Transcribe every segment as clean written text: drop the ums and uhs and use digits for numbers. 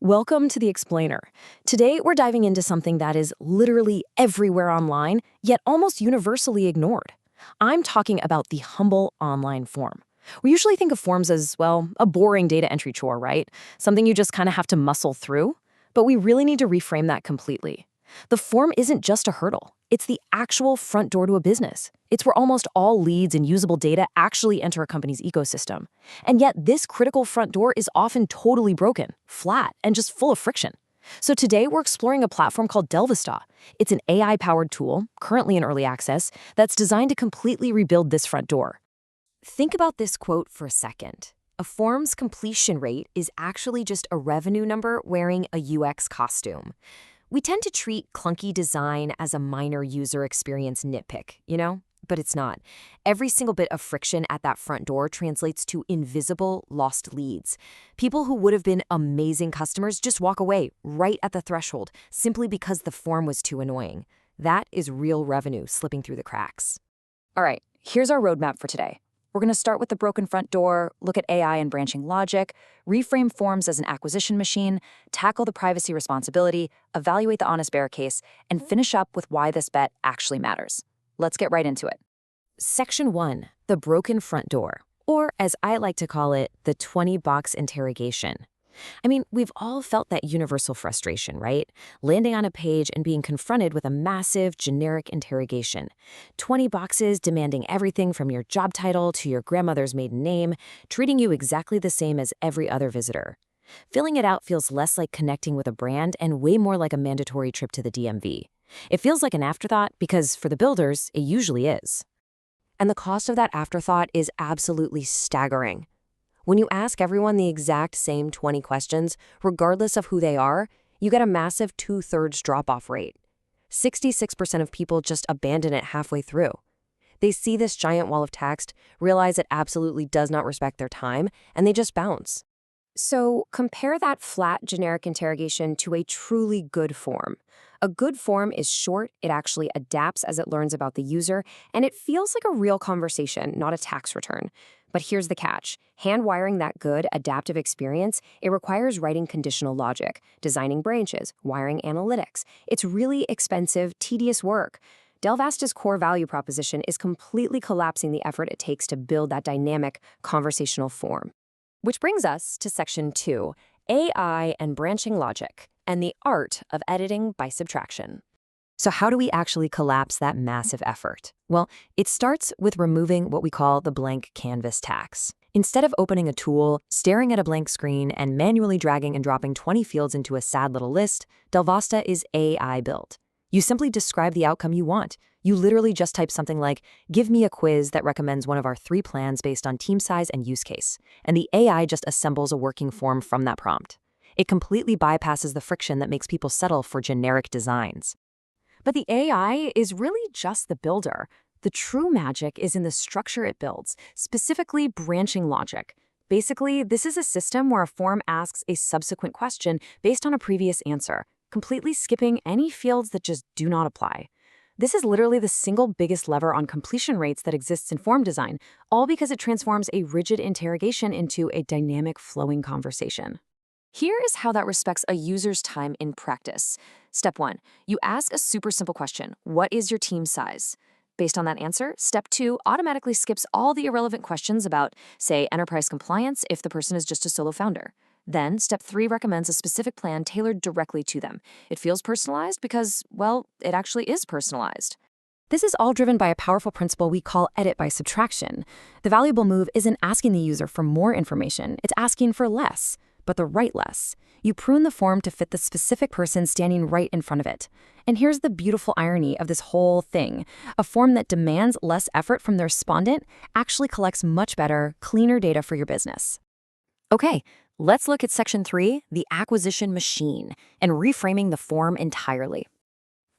Welcome to The Explainer. Today, we're diving into something that is literally everywhere online, yet almost universally ignored. I'm talking about the humble online form. We usually think of forms as, well, a boring data entry chore, right? Something you just kind of have to muscle through. But we really need to reframe that completely. The form isn't just a hurdle. It's the actual front door to a business. It's where almost all leads and usable data actually enter a company's ecosystem. And yet, this critical front door is often totally broken, flat, and just full of friction. So today, we're exploring a platform called Delvesta. It's an AI-powered tool, currently in early access, that's designed to completely rebuild this front door. Think about this quote for a second. A form's completion rate is actually just a revenue number wearing a UX costume. We tend to treat clunky design as a minor user experience nitpick, but it's not. Every single bit of friction at that front door translates to invisible, lost leads. People who would have been amazing customers just walk away right at the threshold simply because the form was too annoying. That is real revenue slipping through the cracks. All right, here's our roadmap for today. We're going to start with the broken front door, look at AI and branching logic, reframe forms as an acquisition machine, tackle the privacy responsibility, evaluate the honest bear case, and finish up with why this bet actually matters. Let's get right into it. Section 1, the broken front door, or as I like to call it, the 20-box interrogation. I mean, we've all felt that universal frustration, right? Landing on a page and being confronted with a massive, generic interrogation. 20 boxes demanding everything from your job title to your grandmother's maiden name, treating you exactly the same as every other visitor. Filling it out feels less like connecting with a brand and way more like a mandatory trip to the DMV. It feels like an afterthought because, for the builders, it usually is. And the cost of that afterthought is absolutely staggering. When you ask everyone the exact same 20 questions, regardless of who they are, you get a massive 2/3 drop-off rate. 66% of people just abandon it halfway through. They see this giant wall of text, realize it absolutely does not respect their time, and they just bounce. So compare that flat, generic interrogation to a truly good form. A good form is short, it actually adapts as it learns about the user, and it feels like a real conversation, not a tax return. But here's the catch. Hand-wiring that good, adaptive experience, it requires writing conditional logic, designing branches, wiring analytics. It's really expensive, tedious work. Delvesta's core value proposition is completely collapsing the effort it takes to build that dynamic, conversational form. Which brings us to Section 2, AI and branching logic, and the art of editing by subtraction. So how do we actually collapse that massive effort? Well, it starts with removing what we call the blank canvas tax. Instead of opening a tool, staring at a blank screen, and manually dragging and dropping 20 fields into a sad little list, Delvesta is AI built. You simply describe the outcome you want. You literally just type something like, give me a quiz that recommends one of our 3 plans based on team size and use case. And the AI just assembles a working form from that prompt. It completely bypasses the friction that makes people settle for generic designs. But the AI is really just the builder. The true magic is in the structure it builds, specifically branching logic. Basically, this is a system where a form asks a subsequent question based on a previous answer, completely skipping any fields that just do not apply. This is literally the single biggest lever on completion rates that exists in form design, all because it transforms a rigid interrogation into a dynamic, flowing conversation. Here is how that respects a user's time in practice. Step 1, you ask a super simple question. What is your team size? Based on that answer, Step 2 automatically skips all the irrelevant questions about, say, enterprise compliance if the person is just a solo founder. Then, Step 3 recommends a specific plan tailored directly to them. It feels personalized because, well, it actually is personalized. This is all driven by a powerful principle we call edit by subtraction. The valuable move isn't asking the user for more information, it's asking for less, but the right less. You prune the form to fit the specific person standing right in front of it. And here's the beautiful irony of this whole thing. A form that demands less effort from the respondent actually collects much better, cleaner data for your business. Okay, let's look at Section 3, the acquisition machine, and reframing the form entirely.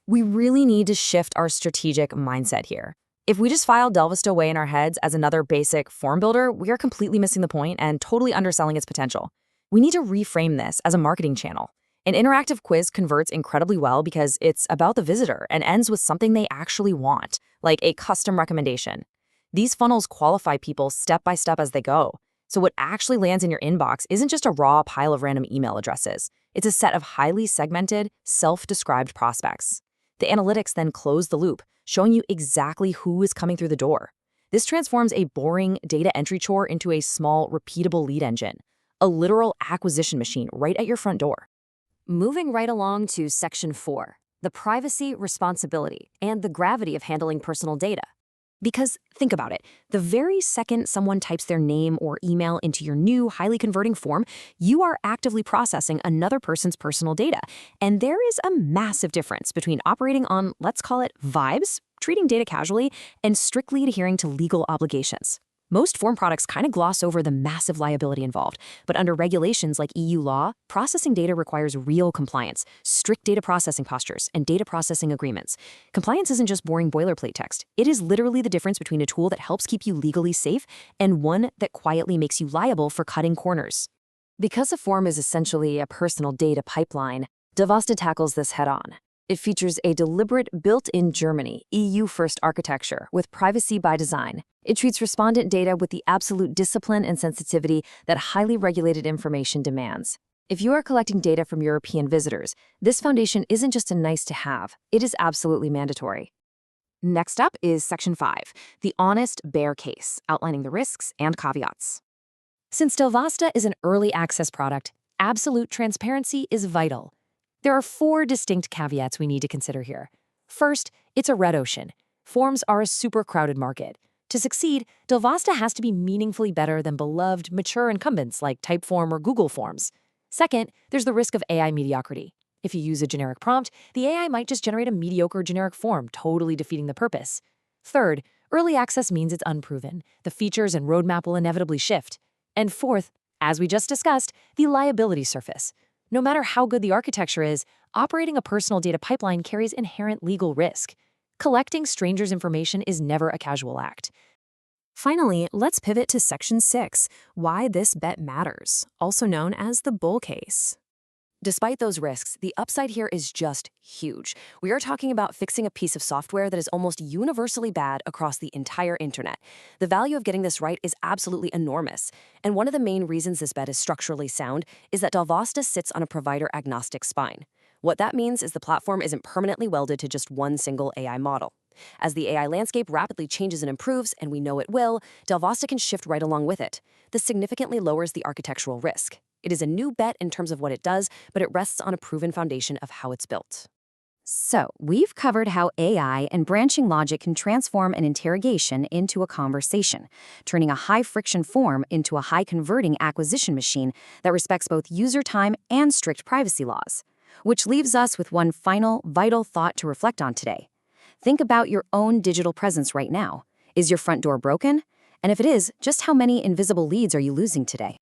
We really need to shift our strategic mindset here. If we just file Delvesta away in our heads as another basic form builder, we are completely missing the point and totally underselling its potential. We need to reframe this as a marketing channel. An interactive quiz converts incredibly well because it's about the visitor and ends with something they actually want, like a custom recommendation. These funnels qualify people step by step as they go. So what actually lands in your inbox isn't just a raw pile of random email addresses. It's a set of highly segmented, self-described prospects. The analytics then close the loop, showing you exactly who is coming through the door. This transforms a boring data entry chore into a small, repeatable lead engine, a literal acquisition machine right at your front door. Moving right along to Section 4, the privacy, responsibility, and the gravity of handling personal data. Because think about it, the very second someone types their name or email into your new, highly converting form, you are actively processing another person's personal data. And there is a massive difference between operating on, let's call it, vibes, treating data casually, and strictly adhering to legal obligations. Most form products kind of gloss over the massive liability involved, but under regulations like EU law, processing data requires real compliance, strict data processing postures, and data processing agreements. Compliance isn't just boring boilerplate text. It is literally the difference between a tool that helps keep you legally safe and one that quietly makes you liable for cutting corners. Because a form is essentially a personal data pipeline, Delvesta tackles this head-on. It features a deliberate built-in Germany, EU-first architecture with privacy by design. It treats respondent data with the absolute discipline and sensitivity that highly regulated information demands. If you are collecting data from European visitors, this foundation isn't just a nice-to-have, it is absolutely mandatory. Next up is Section 5, the honest, bare case, outlining the risks and caveats. Since Delvesta is an early access product, absolute transparency is vital. There are 4 distinct caveats we need to consider here. First, it's a red ocean. Forms are a super crowded market. To succeed, Delvesta has to be meaningfully better than beloved, mature incumbents like Typeform or Google Forms. Second, there's the risk of AI mediocrity. If you use a generic prompt, the AI might just generate a mediocre generic form, totally defeating the purpose. Third, early access means it's unproven. The features and roadmap will inevitably shift. And fourth, as we just discussed, the liability surface. No matter how good the architecture is, operating a personal data pipeline carries inherent legal risk. Collecting strangers' information is never a casual act. Finally, let's pivot to Section 6, why this bet matters, also known as the bull case. Despite those risks, the upside here is just huge. We are talking about fixing a piece of software that is almost universally bad across the entire internet. The value of getting this right is absolutely enormous. And one of the main reasons this bet is structurally sound is that Delvesta sits on a provider-agnostic spine. What that means is the platform isn't permanently welded to just one single AI model. As the AI landscape rapidly changes and improves, and we know it will, Delvesta can shift right along with it. This significantly lowers the architectural risk. It is a new bet in terms of what it does, but it rests on a proven foundation of how it's built. So, we've covered how AI and branching logic can transform an interrogation into a conversation, turning a high-friction form into a high-converting acquisition machine that respects both user time and strict privacy laws. Which leaves us with one final, vital thought to reflect on today. Think about your own digital presence right now. Is your front door broken? And if it is, just how many invisible leads are you losing today?